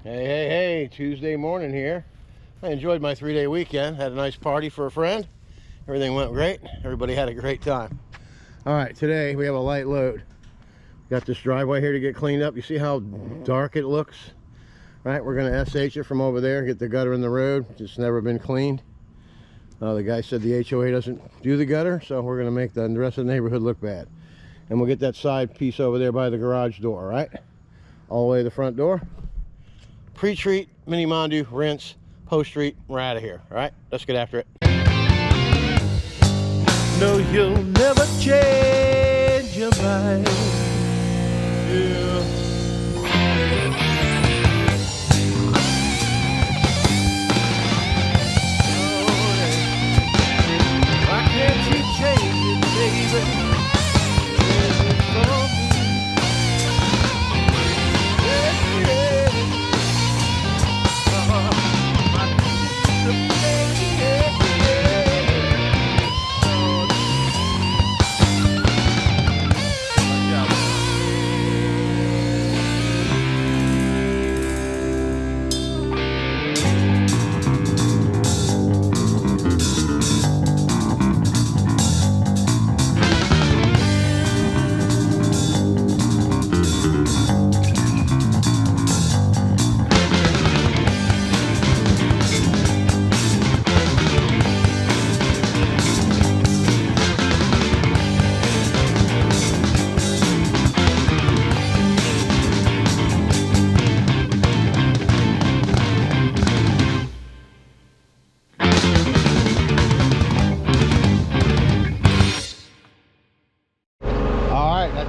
Hey, Tuesday morning here. I enjoyed my 3-day weekend. Had a nice party for a friend. Everything went great. Everybody had a great time. All right, today we have a light load. Got this driveway here to get cleaned up. You see how dark it looks? Right, we're gonna SH it from over there, get the gutter in the road. It's never been cleaned. The guy said the HOA doesn't do the gutter, so we're gonna make the rest of the neighborhood look bad. And we'll get that side piece over there by the garage door, right? All the way to the front door. Pre-treat, mini Mondu, rinse, post-treat, we're out of here. All right, let's get after it. No, you'll never change your mind. Yeah. Why can't you change it, baby?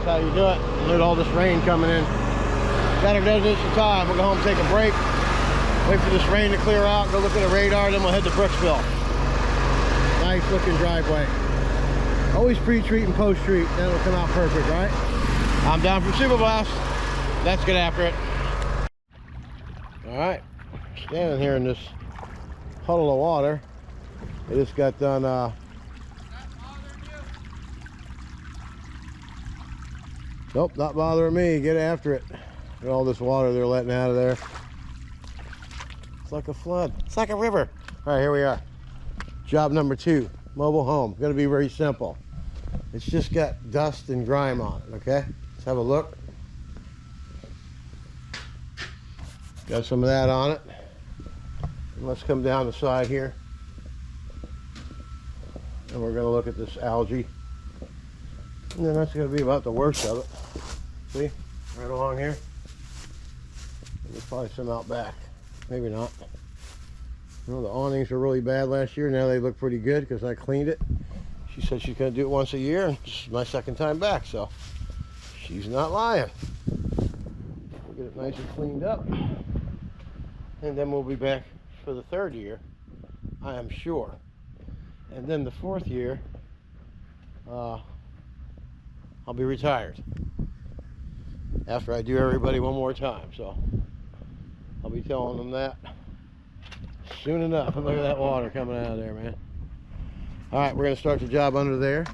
How you do it. Look at all this rain coming in. Got a residential time. We'll go home, take a break, wait for this rain to clear out, go look at the radar, then we'll head to Brooksville. Nice looking driveway. Always pre-treat and post-treat, then it'll come out perfect, right? I'm down from Super Blast. Let's get after it. All right, standing here in this puddle of water. It just got done nope, not bothering me. Get after it. Look at all this water they're letting out of there. It's like a flood. It's like a river. All right, here we are. Job number 2, mobile home. Gonna be very simple. It's just got dust and grime on it, okay? Let's have a look. Got some of that on it. And let's come down the side here. And we're gonna look at this algae. And then that's going to be about the worst of it. See? Right along here. There's probably some out back. Maybe not. You know, the awnings were really bad last year. Now they look pretty good because I cleaned it. She said she's going to do it once a year. And this is my second time back, so she's not lying. We'll get it nice and cleaned up. And then we'll be back for the 3rd year, I am sure. And then the 4th year, I'll be retired after I do everybody one more time, so I'll be telling them that soon enough. And look at that water coming out of there, man. All right, we're gonna start the job under there.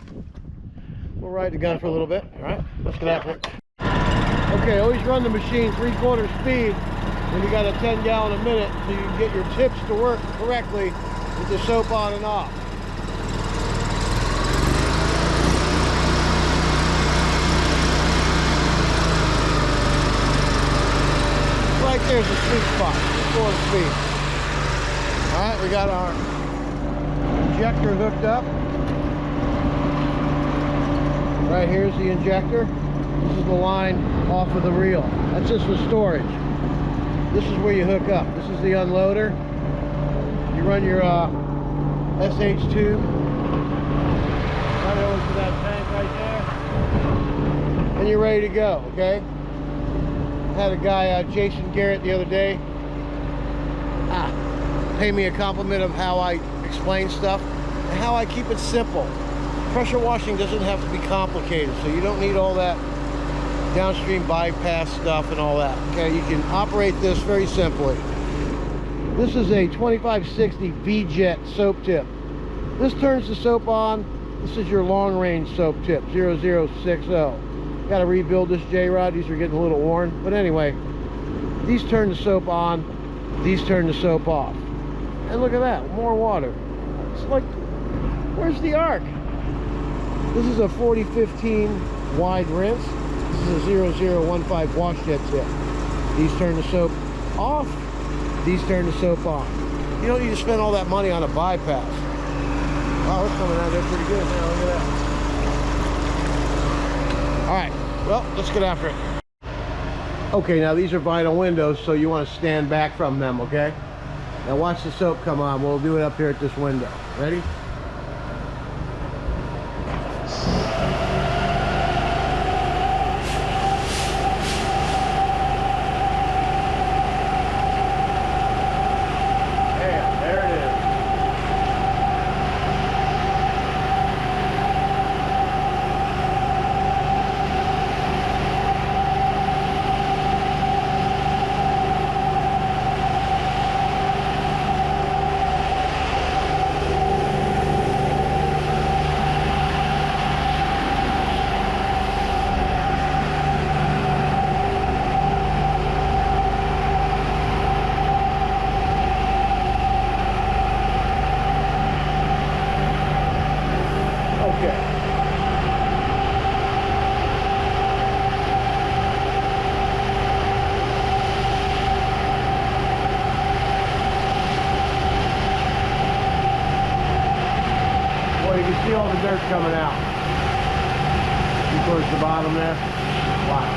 We'll ride the gun for a little bit. All right, let's get after it. Okay, always run the machine 3/4 speed when you got a 10-gallon a minute, so you can get your tips to work correctly with the soap on and off. Right there's a sweet spot, 4 speed. All right, we got our injector hooked up. Right here's the injector. This is the line off of the reel. That's just for storage. This is where you hook up. This is the unloader. You run your SH tube right over to that tank right there, and you're ready to go. Okay. Had a guy, Jason Garrett, the other day pay me a compliment of how I explain stuff and how I keep it simple. Pressure washing doesn't have to be complicated, so you don't need all that downstream bypass stuff and all that. Okay, you can operate this very simply. This is a 2560 V-Jet soap tip. This turns the soap on. This is your long range soap tip, 0060. Got to rebuild this J-rod. These are getting a little worn, but anyway, These turn the soap on, these turn the soap off. And look at that, more water. It's like, where's the arc? This is a 4015 wide rinse. This is a 0015 wash jet tip. These turn the soap off, these turn the soap on. You don't need to spend all that money on a bypass. Wow, we're coming out there pretty good now, look at that. All right, well, let's get after it. Okay, now these are vinyl windows, so you want to stand back from them, okay? Now watch the soap come on. We'll do it up here at this window. Ready? See all the dirt coming out. See towards the bottom there? Wow.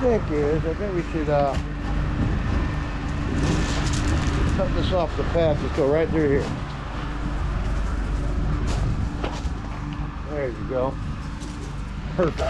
I think we should cut this off the path. Just go right through here. There you go. Perfect.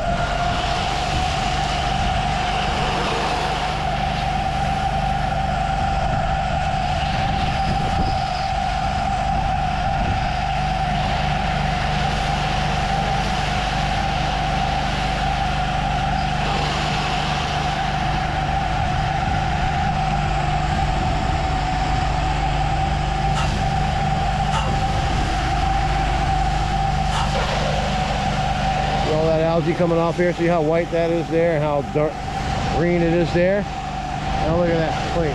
All that algae coming off here. See how white that is there and how dark green it is there? Now look at that, clean.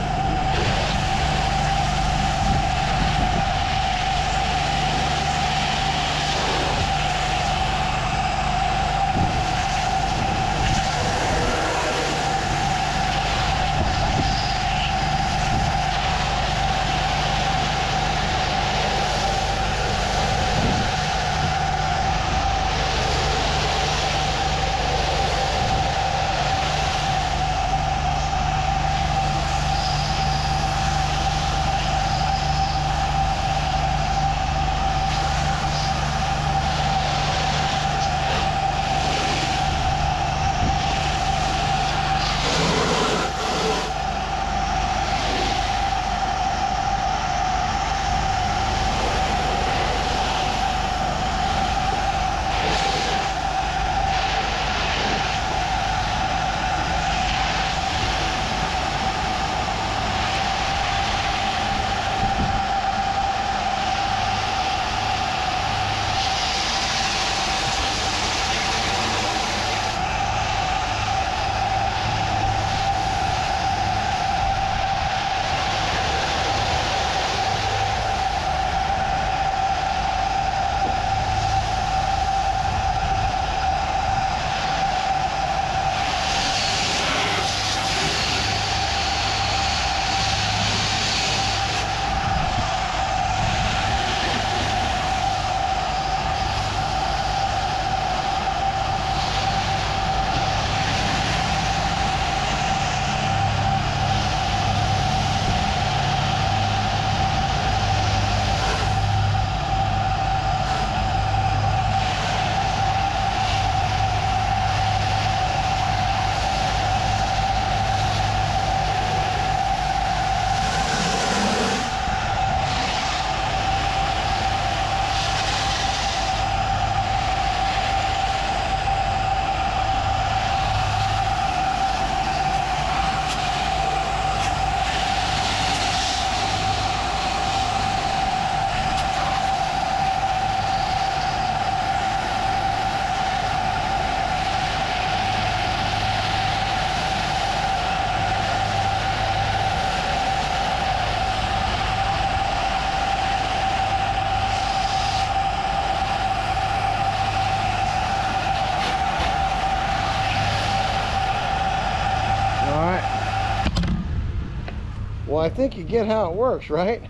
Well, I think you get how it works, right?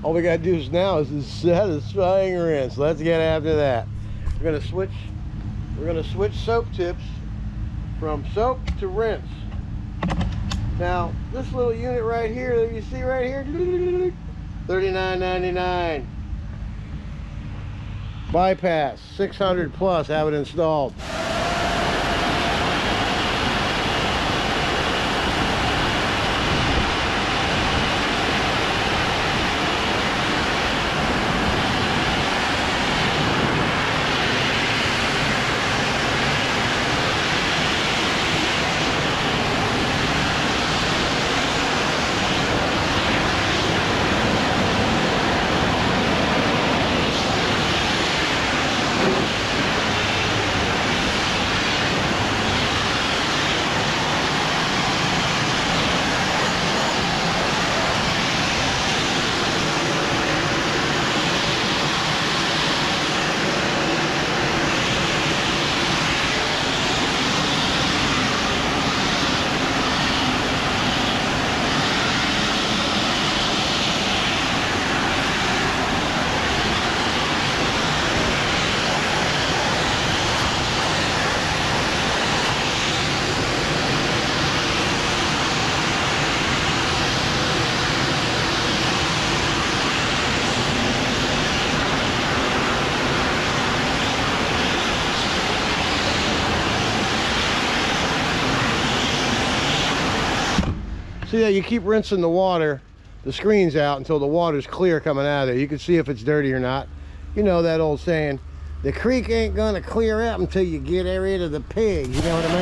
All we gotta do is now is a satisfying rinse. Let's get after that. We're gonna switch soap tips from soap to rinse. Now, this little unit right here that you see right here, $39.99. Bypass, 600 plus, have it installed. See that you keep rinsing the water, the screens out until the water's clear coming out of there. You can see if it's dirty or not. You know that old saying, the creek ain't gonna clear up until you get rid of the pigs. You know what I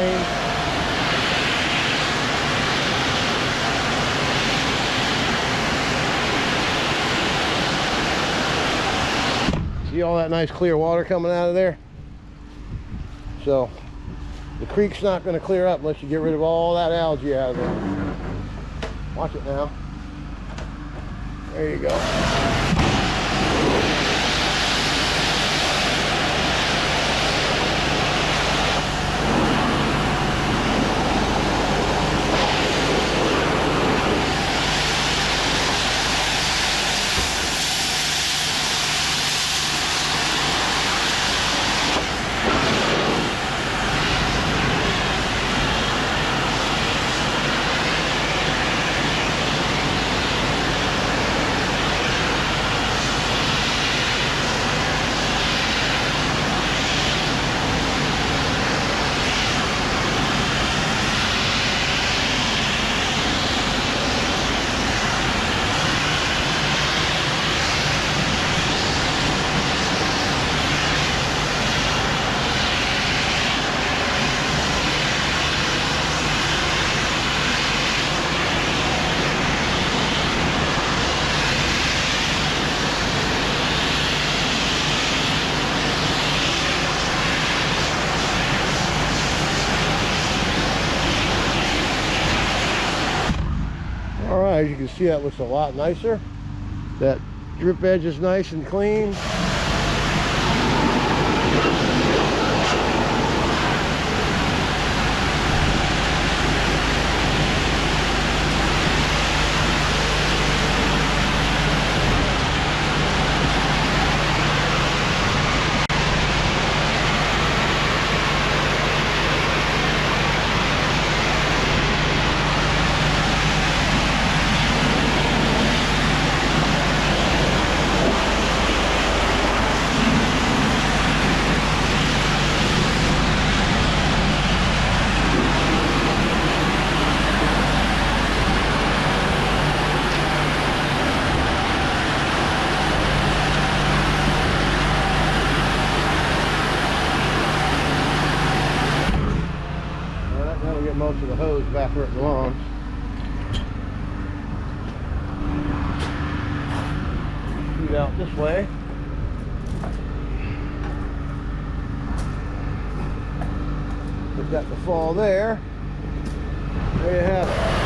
mean? See all that nice clear water coming out of there? So the creek's not going to clear up unless you get rid of all that algae out of there. Watch it now. There you go. As you can see, that looks a lot nicer. That drip edge is nice and clean. Most of the hose back where it belongs. Shoot out this way. We've got the fall there. There you have it.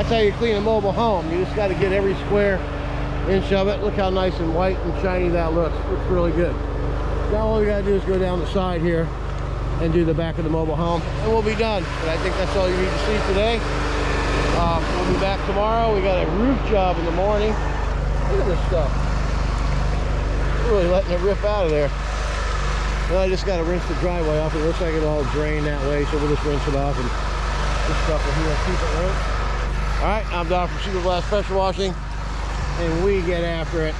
That's how you clean a mobile home. You just got to get every square inch of it. Look how nice and white and shiny that looks. Looks really good. Now all we got to do is go down the side here and do the back of the mobile home, and we'll be done. But I think that's all you need to see today. We'll be back tomorrow. We got a roof job in the morning. Look at this stuff. Really letting it rip out of there. Well, I just got to rinse the driveway off. It looks like it'll all drain that way, so we'll just rinse it off, and this stuff will here keep it rinsed. All right, I'm Don from Super Blast Pressure Washing, and we get after it.